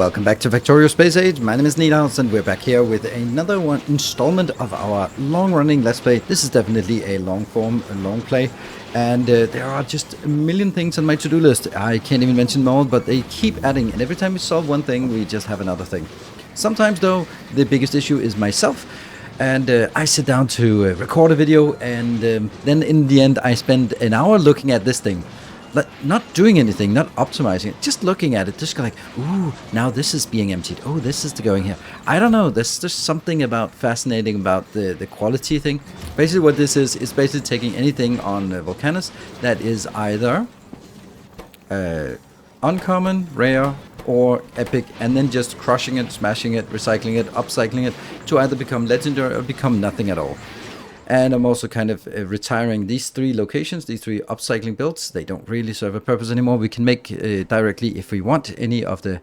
Welcome back to Factorio Space Age. My name is Nilaus and we're back here with another one installment of our long-running Let's Play. This is definitely a long form, a long play, and there are just a million things on my to-do list. I can't even mention them all, but they keep adding, and every time we solve one thing, we just have another thing. Sometimes, though, the biggest issue is myself, and I sit down to record a video, and then in the end, I spend an hour looking at this thing. Not doing anything, not optimizing it, just looking at it, just like, ooh, now this is being emptied. Oh, this is going here. I don't know, there's just something about fascinating about the quality thing. Basically what this is basically taking anything on Volcanus that is either uncommon, rare, or epic, and then just crushing it, smashing it, recycling it, upcycling it to either become legendary or become nothing at all. And I'm also kind of retiring these three locations, these three upcycling builds. They don't really serve a purpose anymore. We can make directly, if we want, any of the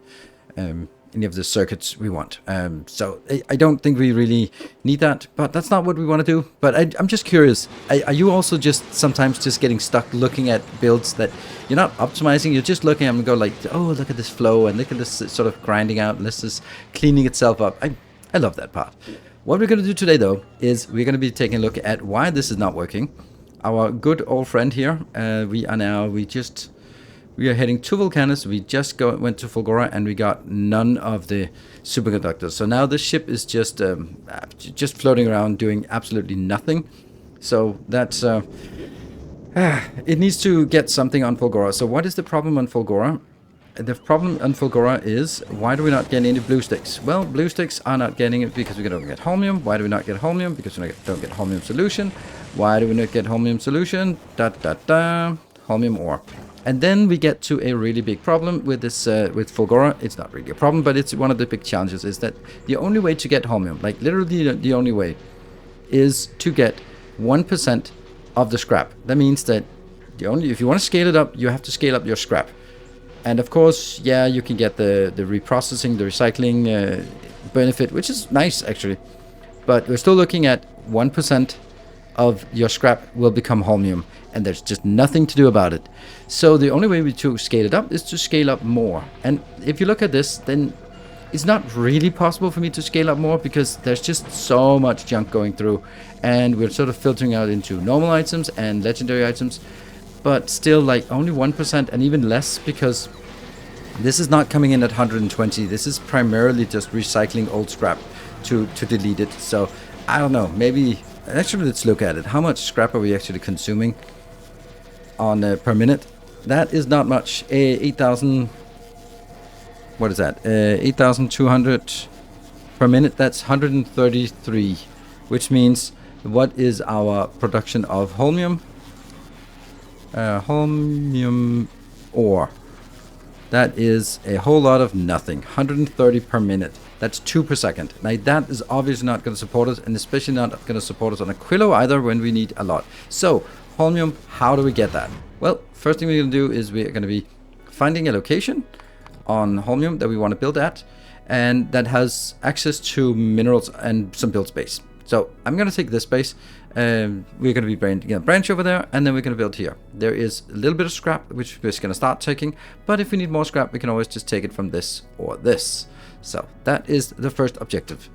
circuits we want. So I don't think we really need that, but that's not what we want to do. But I'm just curious, are you also just sometimes just getting stuck looking at builds that you're not optimizing? You're just looking at them and go like, oh, look at this flow and look at this sort of grinding out and this is cleaning itself up. I love that part. What we're going to do today, though, is we're going to be taking a look at why this is not working. Our good old friend here, we are heading to Volcanus. We just went to Fulgora and we got none of the superconductors. So now this ship is just floating around doing absolutely nothing. So that's it needs to get something on Fulgora. So what is the problem on Fulgora? The problem on Fulgora is, why do we not get any blue sticks? Well, blue sticks are not getting it because we don't get Holmium. Why do we not get Holmium? Because we don't get Holmium solution. Why do we not get Holmium solution? Holmium ore. And then we get to a really big problem with this, with Fulgora. It's not really a problem, but it's one of the big challenges, is that the only way to get Holmium, like literally the only way, is to get 1% of the scrap. That means that if you want to scale it up, you have to scale up your scrap. And of course, yeah, you can get the reprocessing, the recycling benefit, which is nice actually. But we're still looking at 1% of your scrap will become Holmium, and there's just nothing to do about it. So the only way to scale it up is to scale up more. And if you look at this, then it's not really possible for me to scale up more because there's just so much junk going through, and we're sort of filtering out into normal items and legendary items. But still, like, only 1% and even less, because this is not coming in at 120. This is primarily just recycling old scrap to delete it. So I don't know, maybe actually let's look at it. How much scrap are we actually consuming on per minute? That is not much. 8,000, what is that? 8,200 per minute. That's 133, which means what is our production of Holmium? Holmium ore. That is a whole lot of nothing. 130 per minute. That's 2 per second. Now that is obviously not going to support us, and especially not going to support us on Aquilo either when we need a lot. So Holmium, how do we get that? Well, first thing we're going to do is we're going to be finding a location on Holmium that we want to build at, and that has access to minerals and some build space. So I'm going to take this space. We're going to be branch over there, and then we're going to build here. There is a little bit of scrap, which we're just going to start taking. But if we need more scrap, we can always just take it from this or this. So that is the first objective.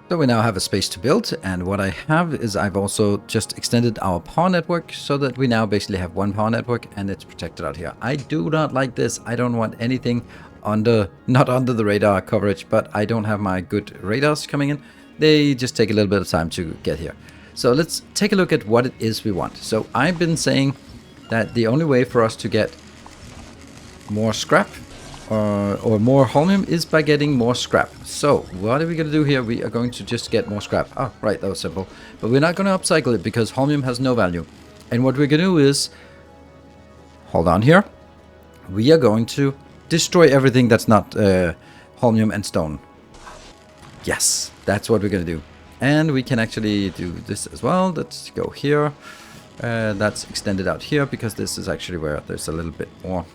So we now have a space to build, and what I have is I've also just extended our power network so that we now basically have one power network, and it's protected out here. I do not like this. I don't want anything not under the radar coverage, but I don't have my good radars coming in. They just take a little bit of time to get here. So let's take a look at what it is we want. So I've been saying that the only way for us to get more scrap or more Holmium is by getting more scrap. So what are we going to do here? We are going to just get more scrap. Oh, right, that was simple. But we're not going to upcycle it because Holmium has no value. And what we're going to do is, hold on here, we are going to destroy everything that's not Holmium and stone. Yes, that's what we're going to do. And we can actually do this as well. Let's go here. That's extended out here because this is actually where there's a little bit more.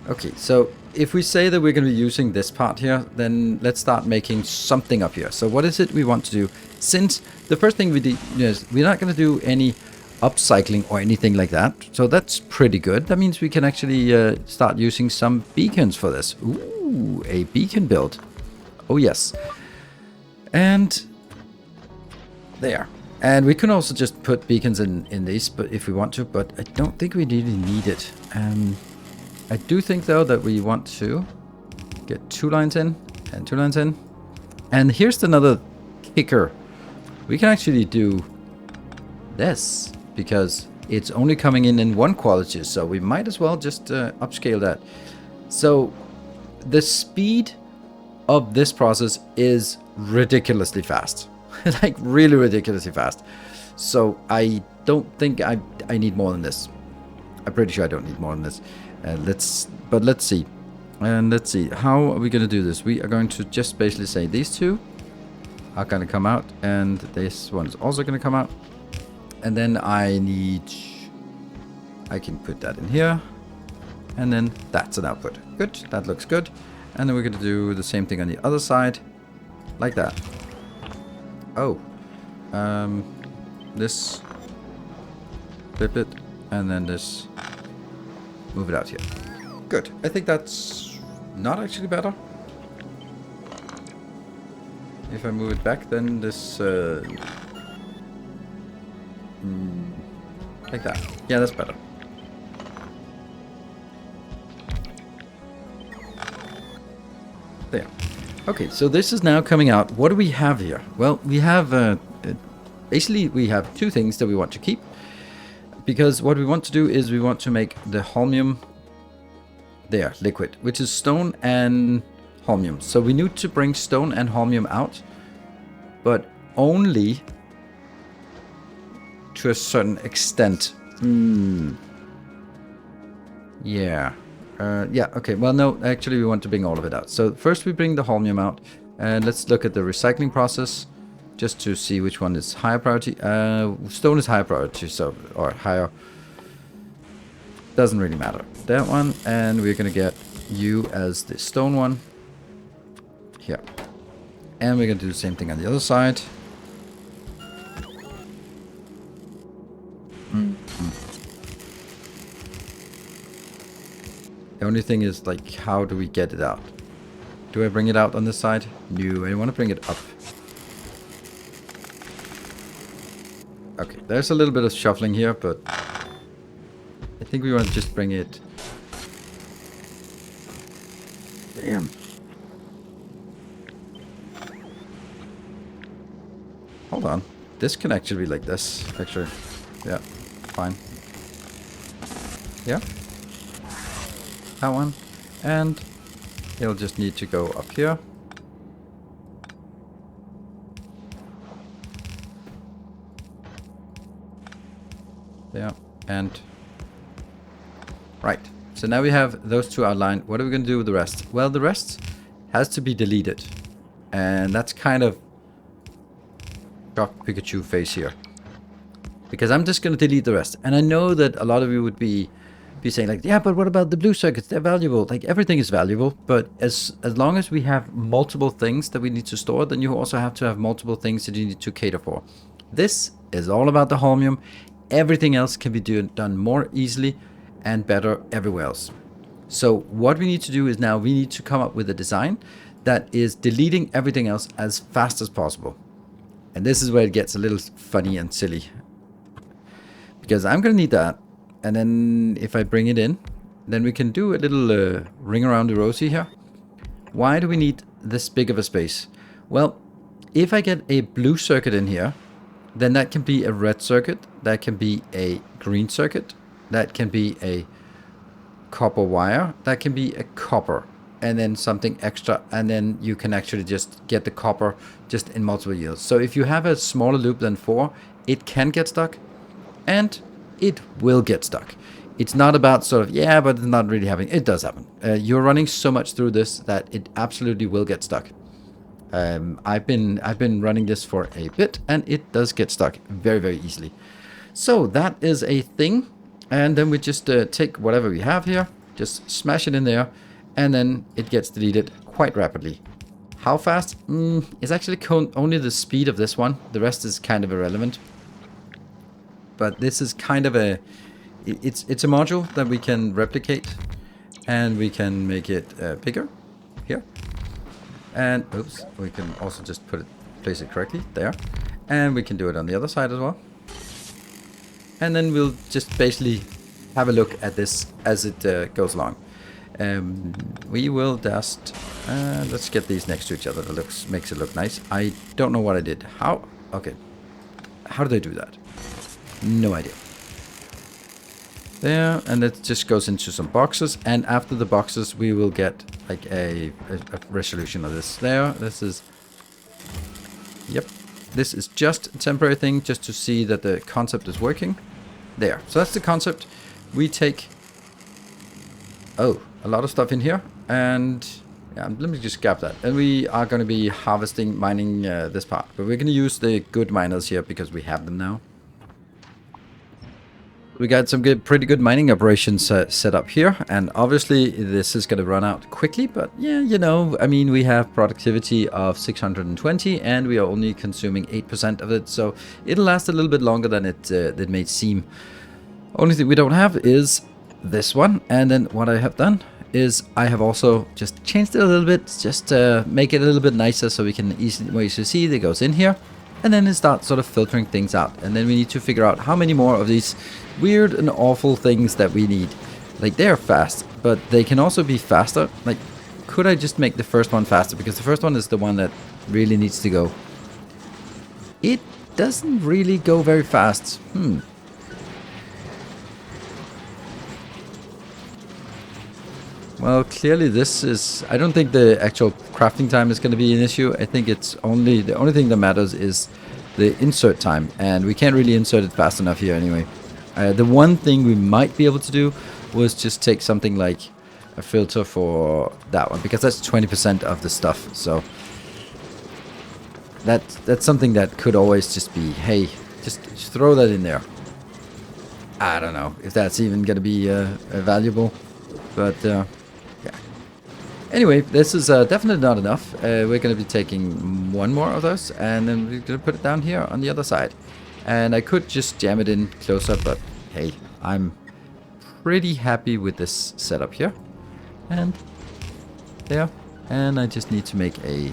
Okay, so if we say that we're going to be using this part here, then let's start making something up here. So what is it we want to do? Since the first thing we do is we're not going to do any upcycling or anything like that. So that's pretty good. That means we can actually start using some beacons for this. Ooh, a beacon build. Oh yes. And there. And we can also just put beacons in these, but if we want to, but I don't think we really need it. I do think though that we want to get 2 lines in and 2 lines in. And here's another kicker. We can actually do this because it's only coming in 1 quality, so we might as well just upscale that. So the speed of this process is ridiculously fast. Like really ridiculously fast. So I don't think I need more than this. I'm pretty sure I don't need more than this. Let's see. And let's see, how are we going to do this? We are going to just basically say these 2 are going to come out, and this one is also going to come out. And then I can put that in here, and then that's an output. Good, that looks good. And then we're going to do the same thing on the other side, like that. Oh, this, flip it, and then this, move it out here. Good, I think that's not actually better. If I move it back, then this, like that. Yeah, that's better. There. Okay, so this is now coming out. What do we have here? Well, we have, basically we have 2 things that we want to keep. Because what we want to do is we want to make the Holmium, there, liquid, which is stone and Holmium. So we need to bring stone and Holmium out, but only to a certain extent. Yeah. Yeah, okay. Well, no, actually we want to bring all of it out. So first we bring the Holmium out, and let's look at the recycling process just to see which one is higher priority. Stone is higher priority, so, or higher. Doesn't really matter. That one, and we're gonna get you as the stone one here. And we're gonna do the same thing on the other side. The only thing is, like, how do we get it out? Do I bring it out on this side? No, I want to bring it up. Okay, there's a little bit of shuffling here, but I think we want to just bring it. Damn. Hold on. This can actually be like this, actually. Yeah, fine. Yeah. That one. And it'll just need to go up here. There. And right. So now we have those 2 outlined. What are we going to do with the rest? Well, the rest has to be deleted. And that's kind of Shock Pikachu face here. Because I'm just going to delete the rest. And I know that a lot of you would be saying like, yeah, but what about the blue circuits? They're valuable. Like, everything is valuable. But as long as we have multiple things that we need to store, then you also have to have multiple things that you need to cater for. This is all about the Holmium. Everything else can be done more easily and better everywhere else. So what we need to do is now we need to come up with a design that is deleting everything else as fast as possible. And this is where it gets a little funny and silly. Because I'm going to need that. And then if I bring it in, then we can do a little ring around the rosy here. Why do we need this big of a space? Well, if I get a blue circuit in here, then that can be a red circuit, that can be a green circuit, that can be a copper wire, that can be a copper, and then something extra, and then you can actually just get the copper just in multiple yields. So if you have a smaller loop than 4, it can get stuck, and it will get stuck. It's not about sort of, yeah, but it's not really happening. It does happen. You're running so much through this that it absolutely will get stuck. I've been running this for a bit, and it does get stuck very, very easily. So that is a thing. And then we just take whatever we have here, just smash it in there, and then it gets deleted quite rapidly. How fast? It's actually only the speed of this one. The rest is kind of irrelevant. but this is kind of a... It's a module that we can replicate, and we can make it bigger here. And, oops, we can also just place it correctly there. And we can do it on the other side as well. And then we'll just basically have a look at this as it goes along. We will just... let's get these next to each other. That makes it look nice. I don't know what I did. How? Okay. How did I do that? No idea. There, and it just goes into some boxes, and after the boxes we will get like a resolution of this. There, this is... Yep. This is just a temporary thing, just to see that the concept is working. There. So that's the concept. We take... Oh, a lot of stuff in here, and... Yeah, let me just grab that. And we are going to be mining this part. But we're going to use the good miners here, because we have them now. We got some pretty good mining operations set up here, and obviously this is going to run out quickly, but yeah, you know, I mean, we have productivity of 620 and we are only consuming 8% of it, so it'll last a little bit longer than it may seem. Only thing we don't have is this one, and then what I have done is I have also just changed it a little bit, just to make it a little bit nicer so we can easily see that it goes in here. And then it starts sort of filtering things out. And then we need to figure out how many more of these weird and awful things that we need. Like, they're fast, but they can also be faster. Like, could I just make the first one faster? Because the first one is the one that really needs to go. It doesn't really go very fast. Well, clearly this is... I don't think the actual crafting time is going to be an issue. I think it's only... The only thing that matters is the insert time. And we can't really insert it fast enough here anyway. The one thing we might be able to do was just take something like a filter for that one. Because that's 20% of the stuff. So that's something that could always just be... Hey, just throw that in there. I don't know if that's even going to be valuable. But... Anyway, this is definitely not enough. We're going to be taking one more of those, and then we're going to put it down here on the other side. And I could just jam it in closer, but hey, I'm pretty happy with this setup here. And there. And I just need to make a...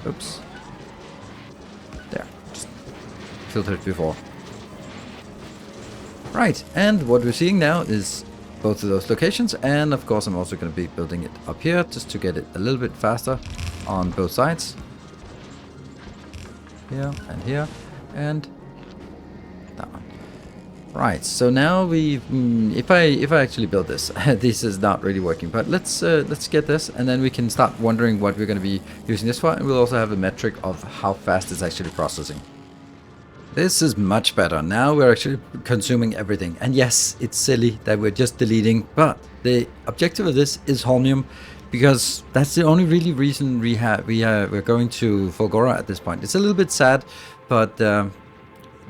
Oops. There. Just filtered before. Right, and what we're seeing now is... both of those locations, and of course I'm also going to be building it up here just to get it a little bit faster on both sides. Here and here and that one. Right, so now we if I actually build this, this is not really working, but let's get this, and then we can start wondering what we're going to be using this for, and we'll also have a metric of how fast it's actually processing. This is much better. Now we're actually consuming everything. And yes, it's silly that we're just deleting, but the objective of this is Holmium, because that's the only really reason we're going to Fulgora at this point. It's a little bit sad, but the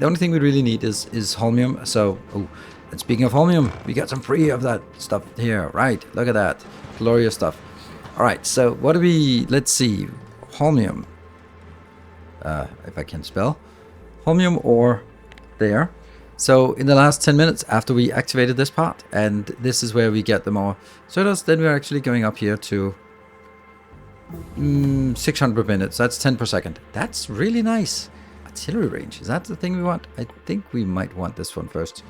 only thing we really need is Holmium. So, oh, and speaking of Holmium, we got some free of that stuff here. Right, look at that. Glorious stuff. All right, so what do we... Let's see. Holmium. If I can spell. Holmium ore there. So in the last 10 minutes after we activated this part, and this is where we get the more Certos, then we're actually going up here to 600 minutes. That's 10 per second. That's really nice. Artillery range. Is that the thing we want? I think we might want this one first.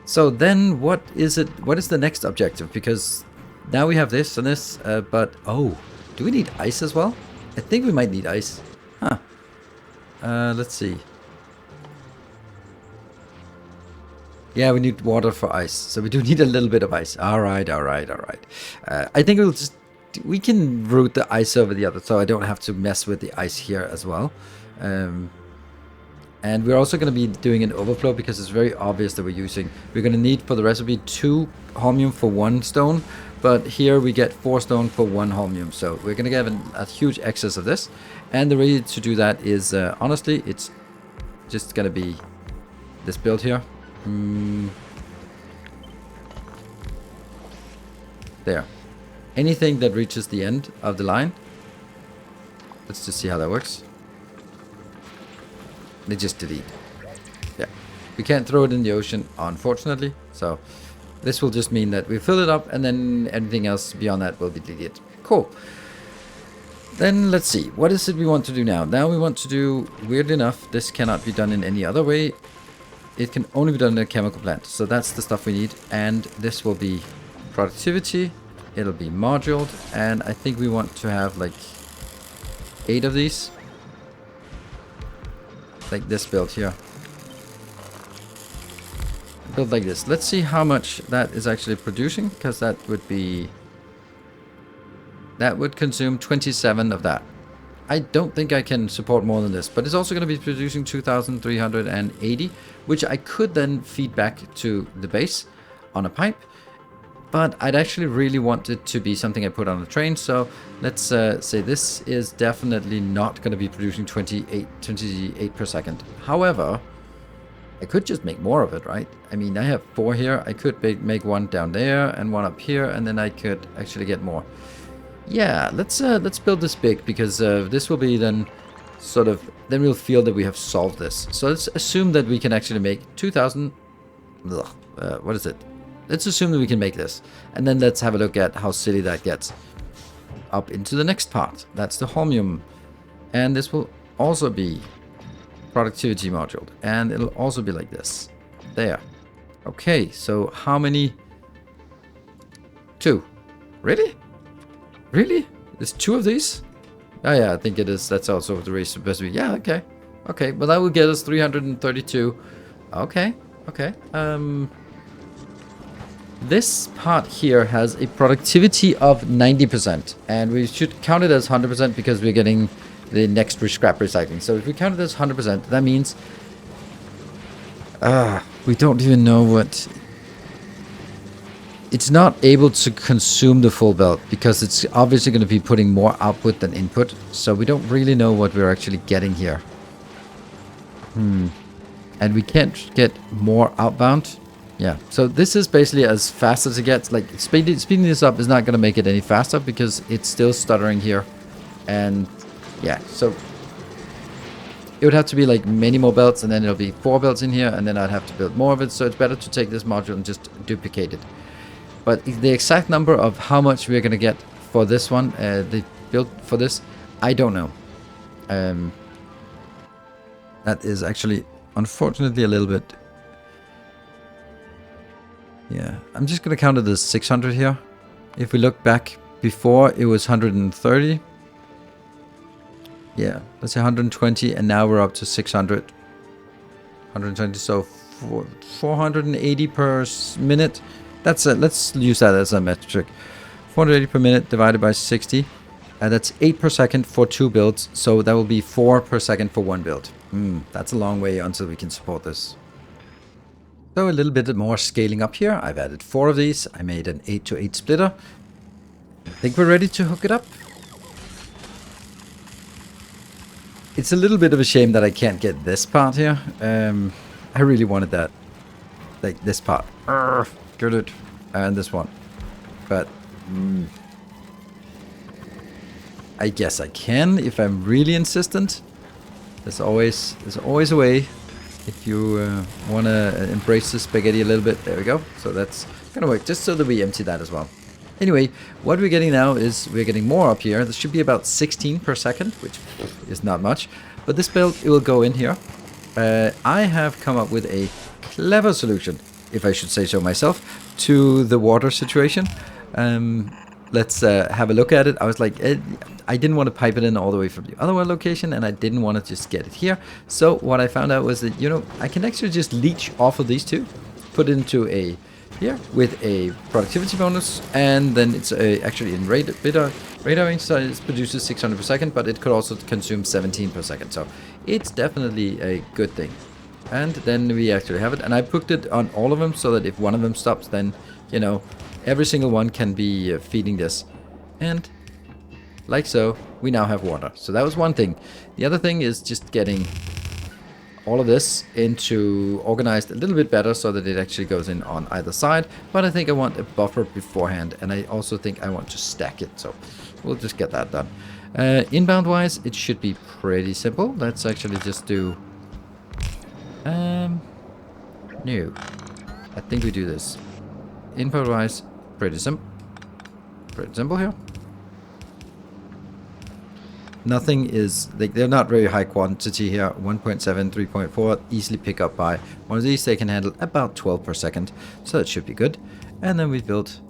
So then what is it? What is the next objective? Because now we have this and this, but oh, do we need ice as well? I think we might need ice. Huh. Let's see. Yeah, we need water for ice, so we do need a little bit of ice. All right. I think we can route the ice over the other, so I don't have to mess with the ice here as well. And we're also going to be doing an overflow, because it's very obvious that we're going to need for the recipe 2 Holmium for 1 stone, but here we get 4 stone for 1 Holmium, so we're going to get a huge excess of this. And the way to do that is, honestly, it's just going to be this build here. There. Anything that reaches the end of the line, let's just see how that works. They just delete. Yeah. We can't throw it in the ocean, unfortunately. So this will just mean that we fill it up and then anything else beyond that will be deleted. Cool. Then let's see. What is it we want to do now? Now we want to do, weirdly enough, this cannot be done in any other way. It can only be done in a chemical plant. So that's the stuff we need. And this will be productivity. It'll be moduled. And I think we want to have like 8 of these. Like this build here. Build like this. Let's see how much that is actually producing, because that would be... That would consume 27 of that. I don't think I can support more than this, but it's also going to be producing 2,380, which I could then feed back to the base on a pipe. But I'd actually really want it to be something I put on a train, so let's say this is definitely not going to be producing 28 per second. However, I could just make more of it, right? I mean, I have 4 here. I could make one down there and one up here, and then I could actually get more. Yeah, let's build this big, because this will be then sort of, then we'll feel that we have solved this. So let's assume that we can actually make 2,000, what is it? Let's assume that we can make this. And then let's have a look at how silly that gets. Up into the next part. That's the Holmium. And this will also be productivity module. And it'll also be like this. There. Okay, so how many? 2. Really? Really? There's 2 of these? Oh yeah, I think it is. That's also the race supposed to be. Yeah, okay. Okay, well that will get us 332. Okay, okay. This part here has a productivity of 90%. And we should count it as 100% because we're getting the next scrap recycling. So if we count it as 100%, that means... we don't even know what... It's not able to consume the full belt because it's obviously going to be putting more output than input. So we don't really know what we're actually getting here. And we can't get more outbound. Yeah, so this is basically as fast as it gets. Like speeding this up is not going to make it any faster because it's still stuttering here. And yeah, so it would have to be like many more belts, and then it'll be 4 belts in here, and then I'd have to build more of it. So it's better to take this module and just duplicate it. But the exact number of how much we're going to get for this one, the build for this, I don't know. That is actually, unfortunately, a little bit... Yeah, I'm just going to count it as 600 here. If we look back before, it was 130. Yeah, let's say 120, and now we're up to 600. 120, so 480 per minute. That's let's use that as a metric. 480 per minute divided by 60. That's 8 per second for 2 builds. So that will be 4 per second for 1 build. That's a long way until we can support this. So a little bit more scaling up here. I've added 4 of these. I made an 8-to-8 splitter. I think we're ready to hook it up. It's a little bit of a shame that I can't get this part here. I really wanted that. Like this part. Get it. And this one. But I guess I can if I'm really insistent. There's always a way. If you want to embrace the spaghetti a little bit. There we go. So that's going to work. Just so that we empty that as well. Anyway, what we're getting now is we're getting more up here. This should be about 16 per second, which is not much. But this build, it will go in here. I have come up with a clever solution, if I should say so myself, to the water situation. Let's have a look at it. I was like, I didn't want to pipe it in all the way from the other one location, and I didn't want to just get it here. So what I found out was that, you know, I can actually just leech off of these two, put it into a here with a productivity bonus, and then it's actually in radar range, so it produces 600 per second, but it could also consume 17 per second. So it's definitely a good thing. And then we actually have it, and I put it on all of them so that if one of them stops, then, you know, every single one can be feeding this. And like so, we now have water. So that was one thing. The other thing is just getting all of this into organized a little bit better so that it actually goes in on either side. But I think I want a buffer beforehand, and I also think I want to stack it. So we'll just get that done. Inbound wise, it should be pretty simple. Let's actually just do No. I think we do this. Input-wise, pretty simple. Pretty simple here. Nothing is, like, they're not very high quantity here. 1.7, 3.4, easily pick up by one of these. They can handle about 12 per second, so that should be good. And then we built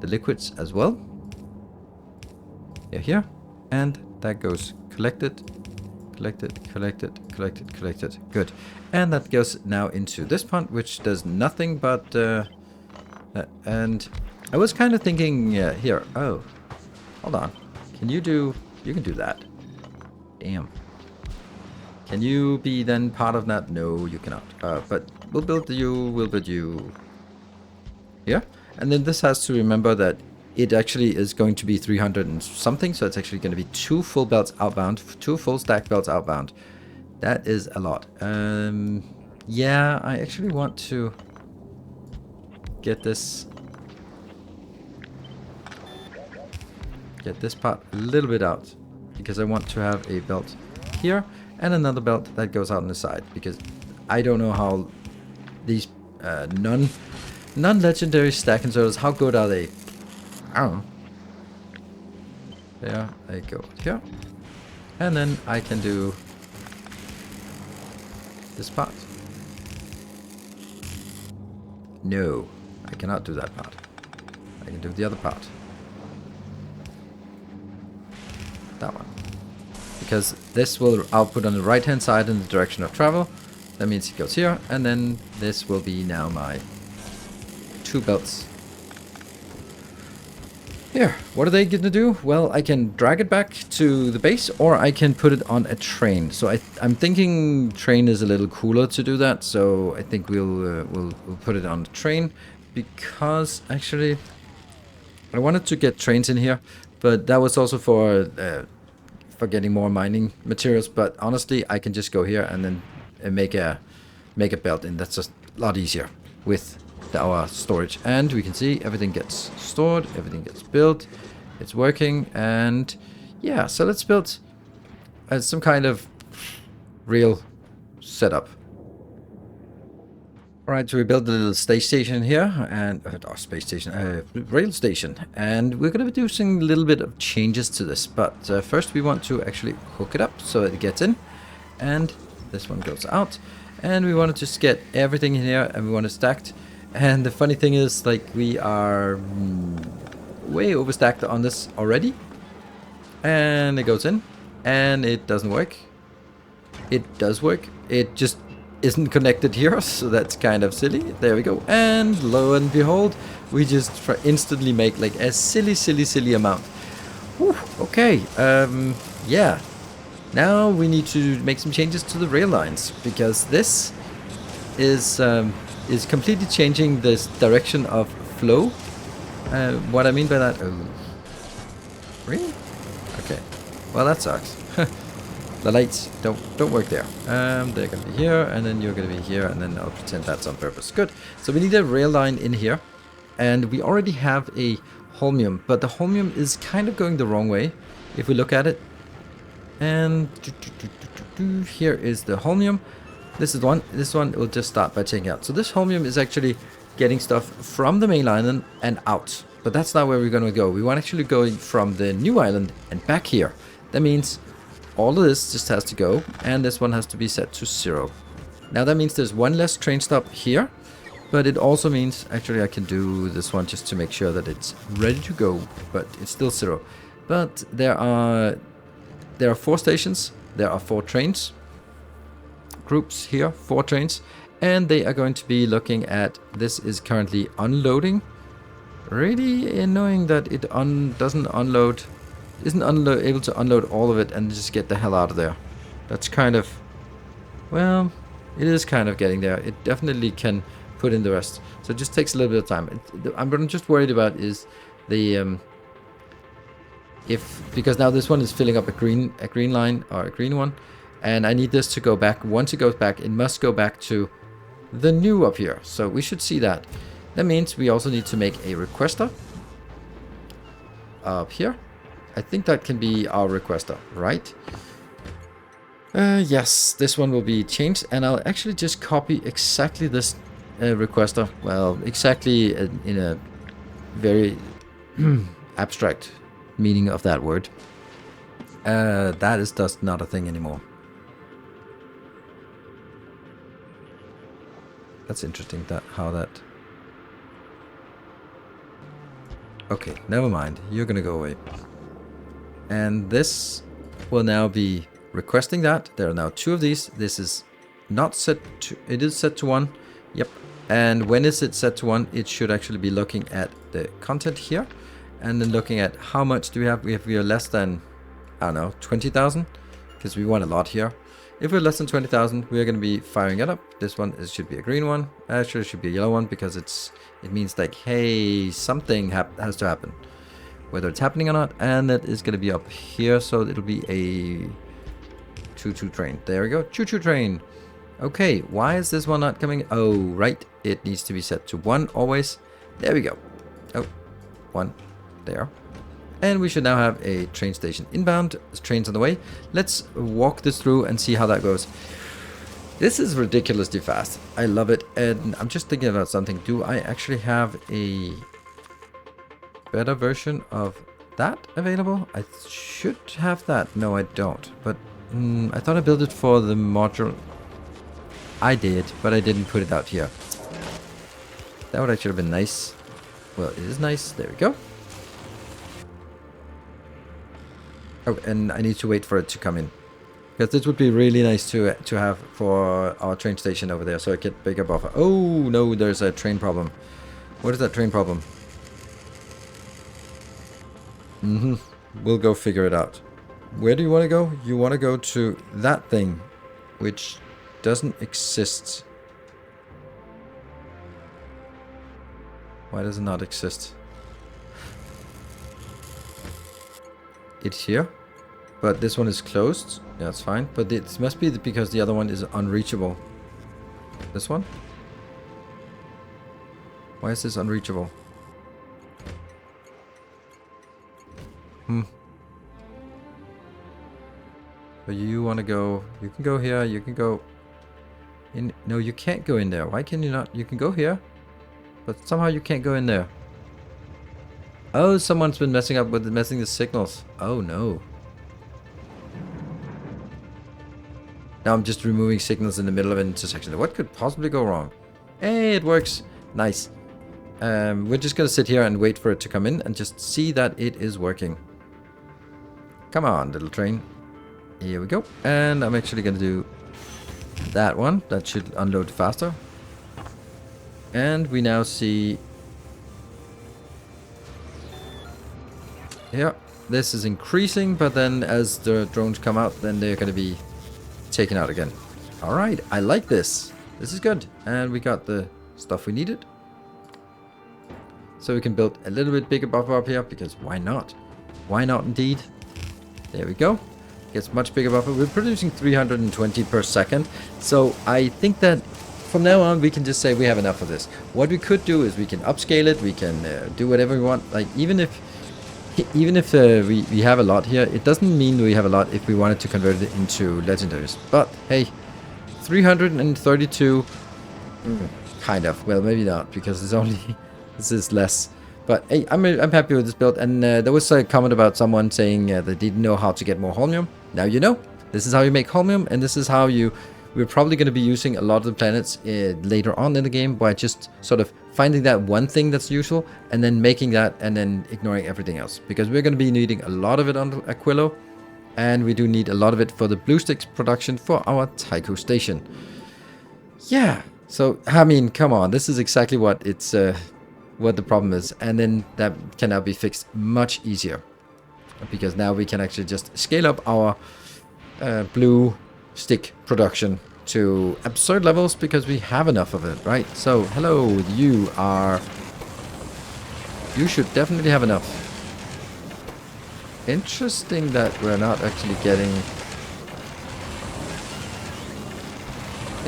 the liquids as well. Here, and that goes collected, collected, collected, collected, collected. Good. And that goes now into this pond, which does nothing but, and I was kind of thinking, here, oh, hold on. Can you do, you can do that. Damn. Can you be then part of that? No, you cannot. But we'll build you here. And then this has to remember that it actually is going to be 300 and something. So it's actually going to be 2 full belts outbound, 2 full stack belts outbound. That is a lot. Yeah, I actually want to get this part a little bit out, because I want to have a belt here and another belt that goes out on the side, because I don't know how these non-legendary stack inserters, how good are they? I don't know. There I go here, and then I can do this part. No, I cannot do that part. I can do the other part. That one. Because this will output on the right hand side in the direction of travel. That means it goes here, and then this will be now my 2 belts. Here, what are they going to do? Well, I can drag it back to the base, or I can put it on a train. So I'm thinking train is a little cooler to do that. So I think we'll put it on the train, because actually I wanted to get trains in here, but that was also for getting more mining materials. But honestly, I can just go here and then make a belt, and that's just a lot easier with our storage. And we can see everything gets stored, everything gets built, it's working. And yeah, so let's build some kind of real setup. Alright, so we built a little space station here, and rail station, and we're going to be doing a little bit of changes to this. But first we want to actually hook it up so it gets in, and this one goes out, and we want to just get everything in here, and we want it stacked. And the funny thing is, like, we are way overstacked on this already, and it goes in, and it doesn't work. It does work, it just isn't connected here, so that's kind of silly. There we go, and lo and behold, we just instantly make like a silly amount. Whew, okay, yeah. Now we need to make some changes to the rail lines, because this is completely changing this direction of flow. What I mean by that, oh, really? Okay, well that sucks. The lights don't work there. They're gonna be here, and then you're gonna be here, and then I'll pretend that's on purpose. Good. So we need a rail line in here, and we already have a Holmium, but the Holmium is kind of going the wrong way if we look at it. And here is the Holmium. This is one. This one will just start by checking out. So this Holmium is actually getting stuff from the main island and out, but that's not where we're gonna go. We want actually going from the new island and back here. That means all of this just has to go, and this one has to be set to 0. Now that means there's one less train stop here, but it also means actually I can do this one just to make sure that it's ready to go, but it's still 0. But there are 4 stations, there are 4 trains groups here, 4 trains, and they are going to be looking at, this is currently unloading. Really annoying that it doesn't unload. Isn't able to unload all of it and just get the hell out of there. That's kind of, well, it is kind of getting there. It definitely can put in the rest. So it just takes a little bit of time. I'm just worried about is the because now this one is filling up a green line, or a green one, and I need this to go back. Once it goes back, it must go back to the new up here. So we should see that. That means we also need to make a requester up here. I think that can be our requester, right? Yes, this one will be changed, and I'll actually just copy exactly this requester. Well, exactly in a very abstract meaning of that word. That is just not a thing anymore. That's interesting, that how that... Okay, never mind. You're gonna go away. And this will now be requesting that. There are now 2 of these. This is not set to... It is set to 1. Yep. And when is it set to 1? It should actually be looking at the content here. And then looking at how much do we have. We are less than, I don't know, 20,000. Because we want a lot here. If we're less than 20,000, we're going to be firing it up. This one should be a green one. Actually, it should be a yellow one because it means like, hey, something has to happen. Whether it's happening or not. And that is going to be up here. So it'll be a choo-choo train. There we go. Choo-choo train. Okay, why is this one not coming? Oh, right. It needs to be set to 1 always. There we go. Oh, 1. There. And we should now have a train station inbound. Trains on the way. Let's walk this through and see how that goes. This is ridiculously fast. I love it. And I'm just thinking about something. Do I actually have a better version of that available? I should have that. No, I don't. But I thought I built it for the module. I did, but I didn't put it out here. That would actually have been nice. Well, it is nice. There we go. Oh, and I need to wait for it to come in. Because this would be really nice to have for our train station over there, so I get bigger buffer. Oh, no, there's a train problem. What is that train problem? We'll go figure it out. Where do you want to go? You want to go to that thing, which doesn't exist. Why does it not exist? It's here, but this one is closed. Yeah, that's fine. But it must be because the other one is unreachable. This one? Why is this unreachable? So you want to go... You can go here. You can go... in. No, you can't go in there. Why can you not? You can go here. But somehow you can't go in there. Oh, someone's been messing the signals. Oh no. Now I'm just removing signals in the middle of an intersection. What could possibly go wrong? Hey, it works. Nice. We're just gonna sit here and wait for it to come in and just see that it is working. Come on, little train. Here we go. And I'm actually gonna do that one. That should unload faster. And we now see... Yeah, this is increasing, but then as the drones come out, then they're going to be taken out again. Alright, I like this. This is good. And we got the stuff we needed. So we can build a little bit bigger buffer up here, because why not? Why not indeed? There we go. Gets much bigger buffer. We're producing 320 per second. So I think that from now on, we can just say we have enough of this. What we could do is we can upscale it. We can do whatever we want. Like, even if we have a lot here, it doesn't mean we have a lot if we wanted to convert it into legendaries. But hey, 332, kind of. Well, maybe not, because it's only this is less. But hey, I'm happy with this build. And there was a comment about someone saying they didn't know how to get more Holmium. Now you know. This is how you make Holmium, and this is how you... We're probably going to be using a lot of the planets later on in the game by just sort of finding that one thing that's useful and then making that and then ignoring everything else. Because we're going to be needing a lot of it on Aquilo, and we do need a lot of it for the blue sticks production for our Tycho station. Yeah, so I mean, come on, this is exactly what it's what the problem is, and then that can now be fixed much easier because now we can actually just scale up our blue stick production to absurd levels because we have enough of it, right? So, hello, you should definitely have enough. Interesting that we're not actually getting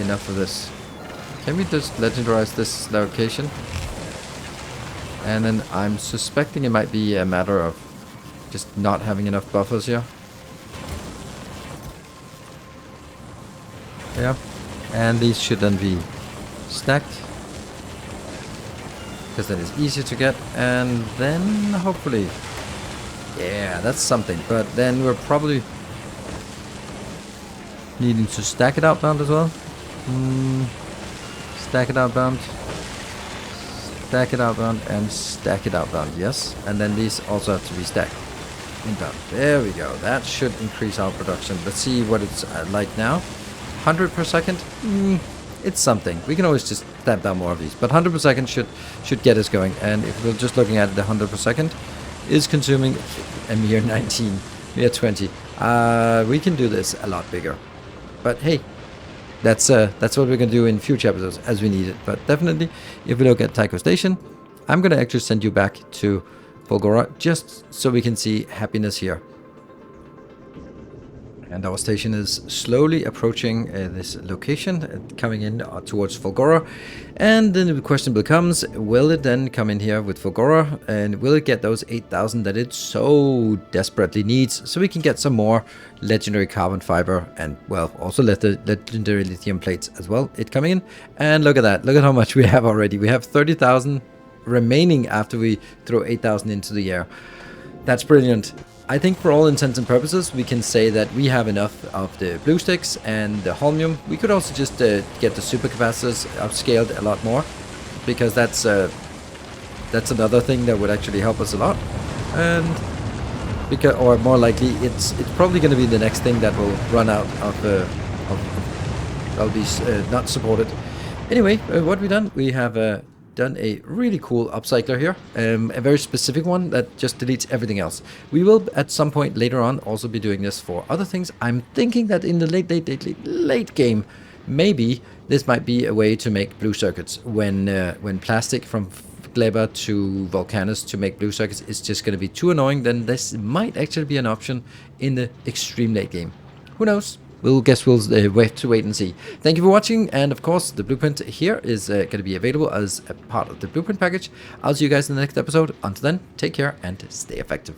enough of this. Can we just legendarize this location? And then I'm suspecting it might be a matter of just not having enough buffers here. Yeah. And these should then be stacked, because then it's easier to get. And then hopefully, yeah, that's something. But then we're probably needing to stack it outbound as well. Stack it outbound. Stack it outbound and stack it outbound. Yes. And then these also have to be stacked inbound. There we go. That should increase our production. Let's see what it's like now. 100 per second. It's something. We can always just stamp down more of these. But 100 per second should get us going. And if we're just looking at it, the 100 per second is consuming a mere 19, mere 20. We can do this a lot bigger. But hey, that's what we're going to do in future episodes as we need it. But definitely, if we look at Tycho Station, I'm going to actually send you back to Fulgora just so we can see happiness here. And our station is slowly approaching this location, coming in towards Fulgora. And then the question becomes, will it then come in here with Fulgora? And will it get those 8,000 that it so desperately needs? So we can get some more legendary carbon fiber and, well, also let the legendary lithium plates as well. It coming in. And look at that. Look at how much we have already. We have 30,000 remaining after we throw 8,000 into the air. That's brilliant. I think for all intents and purposes, we can say that we have enough of the blue sticks and the holmium. We could also just get the supercapacitors upscaled a lot more, because that's another thing that would actually help us a lot. And because, or more likely, it's probably going to be the next thing that will run out of that'll be not supported. Anyway, what we've done, we have done a really cool upcycler here, a very specific one that just deletes everything else. We will at some point later on also be doing this for other things. I'm thinking that in the late game, maybe this might be a way to make blue circuits when plastic from Gleba to Volcanus to make blue circuits is just going to be too annoying. Then this might actually be an option in the extreme late game. Who knows? We'll wait and see. Thank you for watching, and of course the blueprint here is going to be available as a part of the blueprint package. I'll see you guys in the next episode. Until then, take care and stay effective.